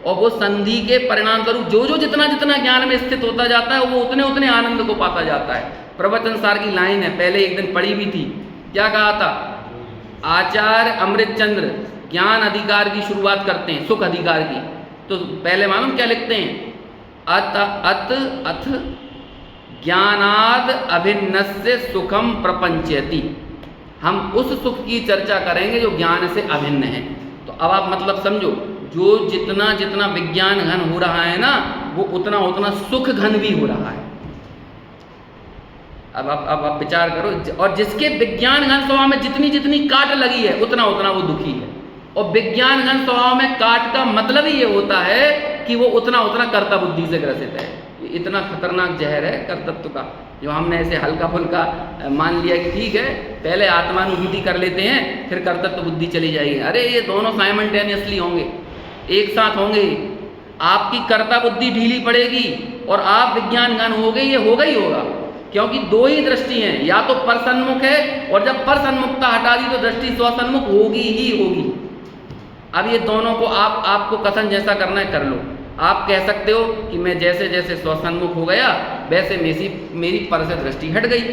Speaker 1: और वो संधि के परिणाम स्वरूप जो जितना जितना ज्ञान में स्थित होता जाता है, वो उतने उतने आनंद को पाता जाता है। प्रवचन सार की लाइन है, पहले एक दिन पढ़ी भी थी, क्या कहा था? आचार्य अमृतचंद्र ज्ञान अधिकार की शुरुआत करते हैं, सुख अधिकार की। तो पहले मालूम क्या लिखते हैं? अथ ज्ञानाद अभिन्नस्य सुखम प्रपंचयति। हम उस सुख की चर्चा करेंगे जो ज्ञान से अभिन्न है। तो अब आप मतलब समझो, जो जितना जितना विज्ञान घन हो रहा है ना, वो उतना उतना सुख घन भी हो रहा है। अब आप विचार करो, और जिसके विज्ञान घन स्वभाव में जितनी जितनी काट लगी है, उतना उतना वो दुखी है। और विज्ञान घन स्वभाव में काट का मतलब ही ये होता है कि वो उतना उतना कर्ता बुद्धि से ग्रसित है। इतना खतरनाक जहर है कर्तृत्व का, जो हमने ऐसे हल्का फुल्का मान लिया कि ठीक है, पहले आत्मानुभूति कर लेते हैं, फिर कर्तृत्व बुद्धि चली जाएगी। अरे ये दोनों साइमल्टेनियसली होंगे, एक साथ होंगे। आपकी कर्ता बुद्धि ढीली पड़ेगी और आप विज्ञान घन हो गए, ये होगा ही होगा। क्योंकि दो ही दृष्टि हैं, या तो परसन्मुख है, और जब परसन्मुखता हटा दी तो दृष्टि स्वसन्मुख होगी ही होगी। अब ये दोनों को आपको कथन जैसा करना है कर लो। आप कह सकते हो कि मैं जैसे जैसे स्वसन्मुख हो गया वैसे मेरी पर से दृष्टि हट गई,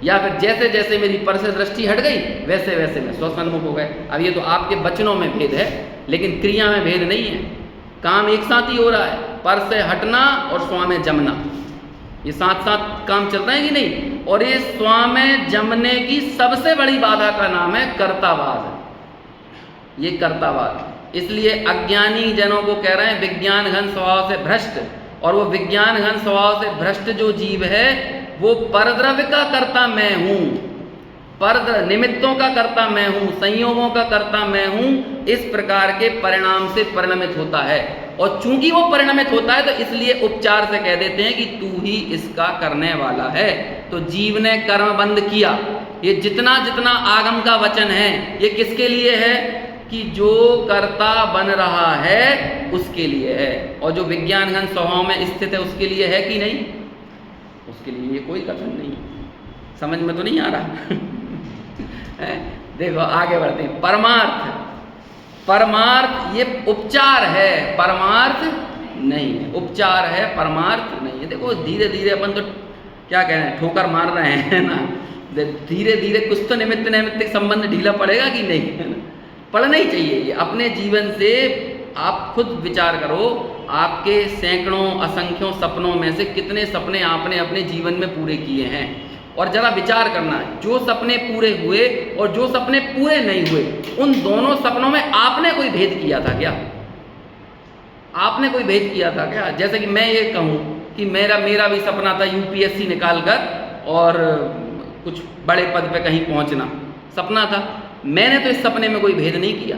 Speaker 1: या फिर जैसे जैसे मेरी पर से दृष्टि हट गई वैसे वैसे मैं स्वसन्मुख हो गए। अब ये तो आपके वचनों में भेद है, लेकिन क्रिया में भेद नहीं है। काम एक साथ ही हो रहा है, पर से हटना और स्व में जमना, ये साथ साथ काम चल रहा है कि नहीं। और ये स्व में जमने की सबसे बड़ी बाधा का नाम है कर्तावाद। ये कर्तावाद, इसलिए अज्ञानी जनों को कह रहे हैं विज्ञान घन स्वभाव से भ्रष्ट। और वो विज्ञान घन स्वभाव से भ्रष्ट जो जीव है, वो परद्रव्य का कर्ता मैं हूँ, परद्रव्य निमित्तों का कर्ता मैं हूँ, संयोगों का कर्ता मैं हूँ, इस प्रकार के परिणाम से परिणमित होता है। और चूंकि वो परिणमित होता है, तो इसलिए उपचार से कह देते हैं कि तू ही इसका करने वाला है। तो जीव ने कर्म बंद किया। ये जितना जितना आगम का वचन है, ये किसके लिए है? कि जो कर्ता बन रहा है उसके लिए है, और जो विज्ञान घन स्वभाव में स्थित है उसके लिए है कि नहीं? उसके लिए ये कोई कथन नहीं। समझ में तो नहीं आ रहा? देखो आगे बढ़ते हैं। परमार्थ, परमार्थ ये उपचार है, परमार्थ नहीं है। उपचार है, परमार्थ नहीं है। देखो धीरे धीरे अपन तो क्या कह रहे हैं, ठोकर मार रहे हैं ना। धीरे धीरे कुछ तो निमित्त नैमित्तिक संबंध ढीला पड़ेगा कि नहीं, पढ़ना ही चाहिए। ये अपने जीवन से आप खुद विचार करो, आपके सैकड़ों असंख्यों सपनों में से कितने सपने आपने अपने जीवन में पूरे किए हैं। और जरा विचार करना, जो सपने पूरे हुए और जो सपने पूरे नहीं हुए, उन दोनों सपनों में आपने कोई भेद किया था क्या? आपने कोई भेद किया था क्या? जैसे कि मैं ये कहूँ कि मेरा भी सपना था यूपीएससी निकाल कर और कुछ बड़े पद पे कहीं पहुँचना, सपना था। मैंने तो इस सपने में कोई भेद नहीं किया।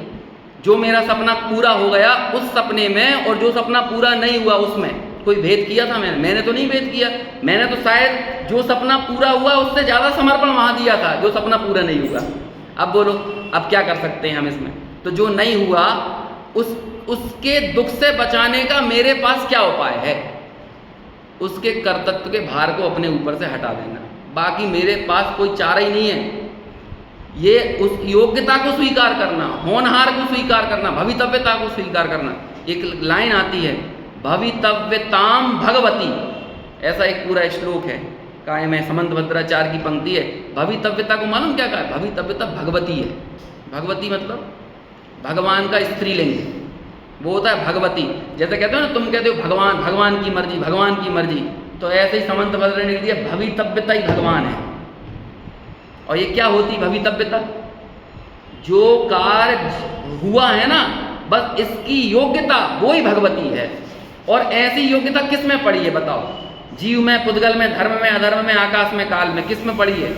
Speaker 1: जो मेरा सपना पूरा हो गया उस सपने में, और जो सपना पूरा नहीं हुआ उसमें कोई भेद किया था मैंने तो नहीं भेद किया। मैंने तो शायद जो सपना पूरा हुआ उससे ज़्यादा समर्पण वहाँ दिया था, जो सपना पूरा नहीं हुआ। अब बोलो, अब क्या कर सकते हैं हम इसमें? तो जो नहीं हुआ उसके दुख से बचाने का मेरे पास क्या उपाय है? उसके कर्तृत्व के भार को अपने ऊपर से हटा देना, बाकी मेरे पास कोई चारा ही नहीं है। ये उस योग्यता को स्वीकार करना, होनहार को स्वीकार करना, भवितव्यता को स्वीकार करना। एक लाइन आती है, भवितव्यताम भगवती, ऐसा एक पूरा श्लोक है, कायम है, समंत भद्राचार्य की पंक्ति है। भवितव्यता को मालूम क्या कहा है? भवितव्यता भगवती है। भगवती मतलब भगवान का स्त्रीलिंग, वो होता है भगवती। जैसे कहते हो ना, तुम कहते हो भगवान, भगवान की मर्जी, भगवान की मर्जी, तो ऐसे ही समंत भद्र ने लिख दिया भवितव्यता ही भगवान है। और ये क्या होती भवितव्यता? जो कार्य हुआ है ना, बस इसकी योग्यता वो ही भगवती है। और ऐसी योग्यता किस में पड़ी है बताओ? जीव में, पुद्गल में, धर्म में, अधर्म में, आकाश में, काल में, किस में पड़ी है?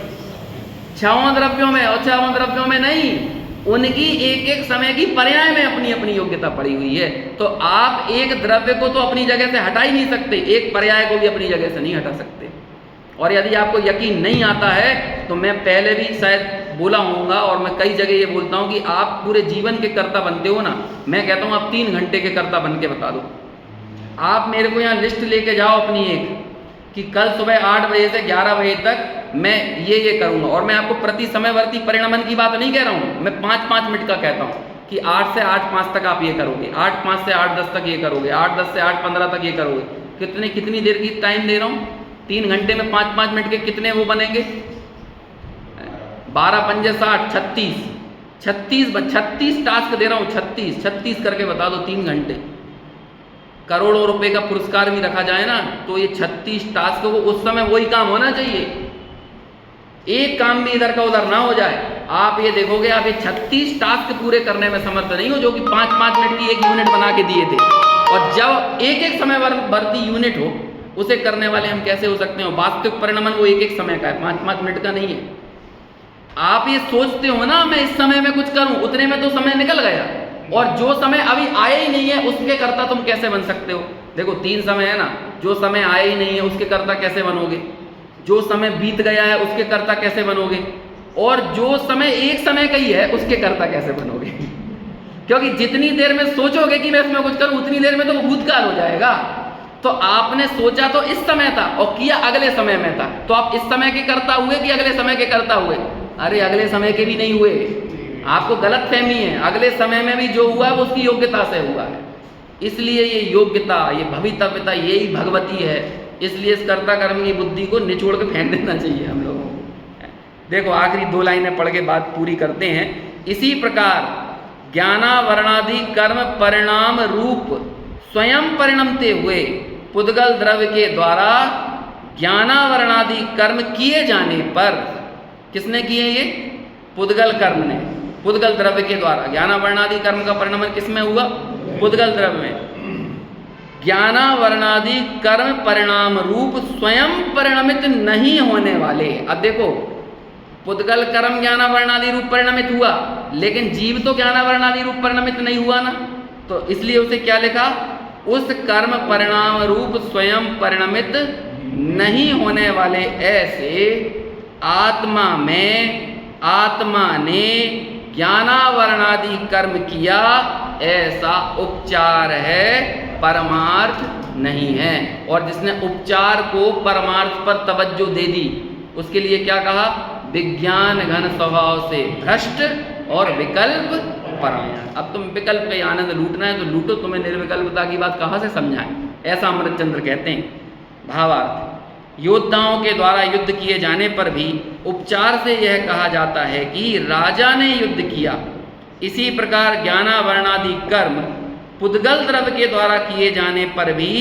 Speaker 1: छहों द्रव्यों में। और छहों द्रव्यों में नहीं, उनकी एक एक समय की पर्याय में अपनी अपनी योग्यता पड़ी हुई है। तो आप एक द्रव्य को तो अपनी जगह से हटा ही नहीं सकते, एक पर्याय को भी अपनी जगह से नहीं हटा सकते। और यदि आपको यकीन नहीं आता है तो मैं पहले भी शायद बोला होऊंगा, और मैं कई जगह ये बोलता हूँ कि आप पूरे जीवन के कर्ता बनते हो ना, मैं कहता हूँ आप 3 घंटे के कर्ता बन के बता दो। आप मेरे को यहाँ लिस्ट लेके जाओ अपनी एक, कि कल सुबह 8 बजे से 11 बजे तक मैं ये करूँगा। और मैं आपको प्रति समयवर्ती परिणमन की बात नहीं कह रहा हूँ, मैं 5-5 मिनट का कहता हूँ कि 8 से 8:05 तक आप ये करोगे, 8:05 से 8:10 तक ये करोगे, 8:10 से 8:15 तक ये करोगे। कितनी देर की टाइम दे रहा हूँ? 3 घंटे में 5-5 मिनट के कितने वो बनेंगे? 12 पंजे 60, 36, 36 टास्क दे रहा हूँ, 36 करके बता दो 3 घंटे। करोड़ों रुपए का पुरस्कार भी रखा जाए ना, तो ये 36 टास्क को उस समय वही काम होना चाहिए, एक काम भी इधर का उधर ना हो जाए। आप ये देखोगे, आप ये 36 टास्क पूरे करने में समर्थ नहीं हो, जो कि 5-5 मिनट की एक यूनिट बना के दिए थे। और जब एक समय वर्ती यूनिट हो, उसे करने वाले हम कैसे हो सकते हो? वास्तविक परिणमन वो एक समय का है, 5-5 मिनट का नहीं है। आप ये सोचते हो ना मैं इस समय में कुछ करूं, उतने में तो समय निकल गया, और जो समय अभी आया ही नहीं है उसके कर्ता तुम कैसे बन सकते हो? देखो 3 समय है ना, जो समय आया ही नहीं है उसके कर्ता कैसे बनोगे? जो समय बीत गया है उसके कर्ता कैसे बनोगे? और जो समय एक समय का ही है उसके कर्ता कैसे बनोगे? क्योंकि जितनी देर में सोचोगे कि मैं इसमें कुछ करूं, उतनी देर में तो वो भूतकाल हो जाएगा। तो आपने सोचा तो इस समय था और किया अगले समय में था, तो आप इस समय के कर्ता हुए कि अगले समय के कर्ता हुए? अरे अगले समय के भी नहीं हुए, आपको गलत फहमी है। अगले समय में भी जो हुआ है वो उसकी योग्यता से हुआ है। इसलिए ये योग्यता, ये भवितव्यता, यही भगवती है। इसलिए इस कर्ता कर्म की बुद्धि को निचोड़ के फेंक देना चाहिए हम लोगों को। देखो आखिरी 2 लाइनें पढ़ के बात पूरी करते हैं। इसी प्रकार ज्ञानावरणादि कर्म परिणाम रूप स्वयं परिणमते हुए पुद्गल द्रव्य के द्वारा ज्ञानावरणादि कर्म किए जाने पर, किसने किए ये? पुद्गल कर्म ने, पुद्गल द्रव्य के द्वारा। ज्ञानावरणादि कर्म का परिणमन किसमें हुआ? पुद्गल द्रव्य में। ज्ञानावरणादि कर्म परिणाम रूप स्वयं परिणमित नहीं होने वाले। अब देखो, पुद्गल कर्म ज्ञानावरणादि रूप परिणमित हुआ, लेकिन जीव तो ज्ञानावरणादि रूप परिणमित नहीं हुआ ना, तो इसलिए उसे क्या लिखा? उस कर्म परिणाम रूप स्वयं परिणमित नहीं होने वाले ऐसे आत्मा में आत्मा ने ज्ञानावरणादि कर्म किया, ऐसा उपचार है, परमार्थ नहीं है। और जिसने उपचार को परमार्थ पर तवज्जो दे दी, उसके लिए क्या कहा? विज्ञान घन स्वभाव से भ्रष्ट और विकल्प परायण। अब तुम विकल्प का आनंद लूटना है तो लूटो, तुम्हें निर्विकल्पता की बात कहाँ से समझाएं? ऐसा अमृतचंद्र कहते हैं। भावार्थ, योद्धाओं के द्वारा युद्ध किए जाने पर भी उपचार से यह कहा जाता है कि राजा ने युद्ध किया। इसी प्रकार ज्ञानावरणादि कर्म पुद्गल द्रव्य के द्वारा किए जाने पर भी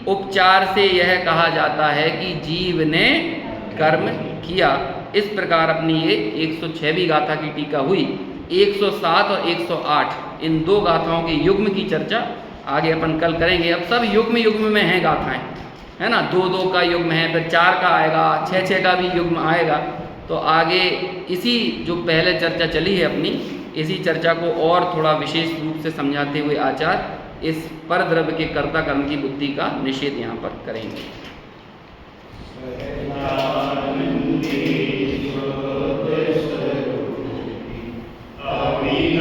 Speaker 1: उपचार से यह कहा जाता है कि जीव ने कर्म किया। इस प्रकार अपनी ये 106वीं गाथा की टीका हुई। 107 और 108 इन 2 गाथाओं के युग्म की चर्चा आगे अपन कल करेंगे। अब सब युग्म में हैं गाथाएं, है ना? 2-2 का युग्म है, फिर 4 का आएगा, 6-6 का भी युग्म आएगा। तो आगे इसी जो पहले चर्चा चली है अपनी, इसी चर्चा को और थोड़ा विशेष रूप से समझाते हुए आचार्य इस पर द्रव्य के कर्ता कर्म की बुद्धि का निषेध यहाँ पर करेंगे।
Speaker 2: अभी